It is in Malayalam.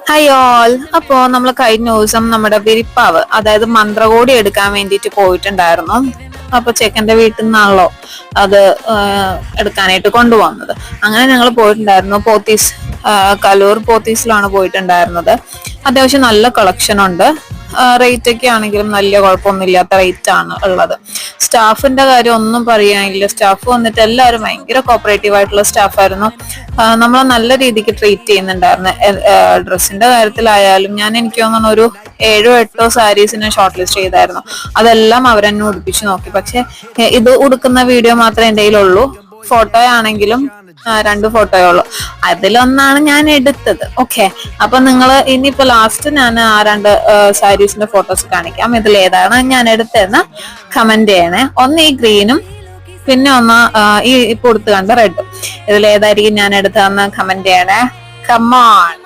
Hi all. അപ്പോ നമ്മൾ കഴിഞ്ഞ ദിവസം നമ്മുടെ വിരിപ്പാവ് അതായത് മന്ത്രകോടി എടുക്കാൻ വേണ്ടിയിട്ട് പോയിട്ടുണ്ടായിരുന്നു. അപ്പൊ ചെക്കന്റെ വീട്ടിൽ നിന്നാണല്ലോ അത് എടുക്കാനായിട്ട് കൊണ്ടുവന്നത്. അങ്ങനെ ഞങ്ങൾ പോയിട്ടുണ്ടായിരുന്നു പോത്തീസ്, കലൂർ പോത്തീസിലാണ് പോയിട്ടുണ്ടായിരുന്നത്. അത്യാവശ്യം നല്ല കളക്ഷൻ ഉണ്ട്. റേറ്റ് ഒക്കെ ആണെങ്കിലും വലിയ കുഴപ്പമൊന്നുമില്ലാത്ത റേറ്റ് ആണ് ഉള്ളത്. സ്റ്റാഫിന്റെ കാര്യം ഒന്നും പറയാനില്ല. സ്റ്റാഫ് വന്നിട്ട് എല്ലാവരും ഭയങ്കര കോപ്പറേറ്റീവ് ആയിട്ടുള്ള സ്റ്റാഫായിരുന്നു. നമ്മളെ നല്ല രീതിക്ക് ട്രീറ്റ് ചെയ്യുന്നുണ്ടായിരുന്നു. ഡ്രസ്സിന്റെ കാര്യത്തിലായാലും എനിക്ക് തോന്നുന്നു ഒരു 7-8 സാരീസിനെ ഷോർട്ട് ലിസ്റ്റ് ചെയ്തായിരുന്നു. അതെല്ലാം അവരെന്നെ ഉടുപ്പിച്ചു നോക്കി. പക്ഷെ ഇത് ഉടുക്കുന്ന വീഡിയോ മാത്രമേ എൻ്റെ കയ്യിലുള്ളൂ. ഫോട്ടോ ആണെങ്കിലും 2 ഫോട്ടോയേ ഉള്ളൂ. അതിലൊന്നാണ് ഞാൻ എടുത്തത്. ഓക്കെ, അപ്പൊ നിങ്ങൾ ഇനിയിപ്പോ ലാസ്റ്റ് ഞാൻ ആ 2 സാരീസിന്റെ ഫോട്ടോസ് കാണിക്കാം. ഇതിൽ ഏതാണ് ഞാൻ എടുത്തതെന്ന് കമന്റ് ചെയ്യണേ. ഒന്ന് ഈ ഗ്രീനും, പിന്നെ ഒന്ന് ഈ ഇപ്പൊ കൊടുത്ത് കണ്ട റെഡും. ഇതിൽ ഏതായിരിക്കും ഞാൻ എടുത്തതെന്ന് കമന്റ് ചെയ്യണേ. കമോൺ.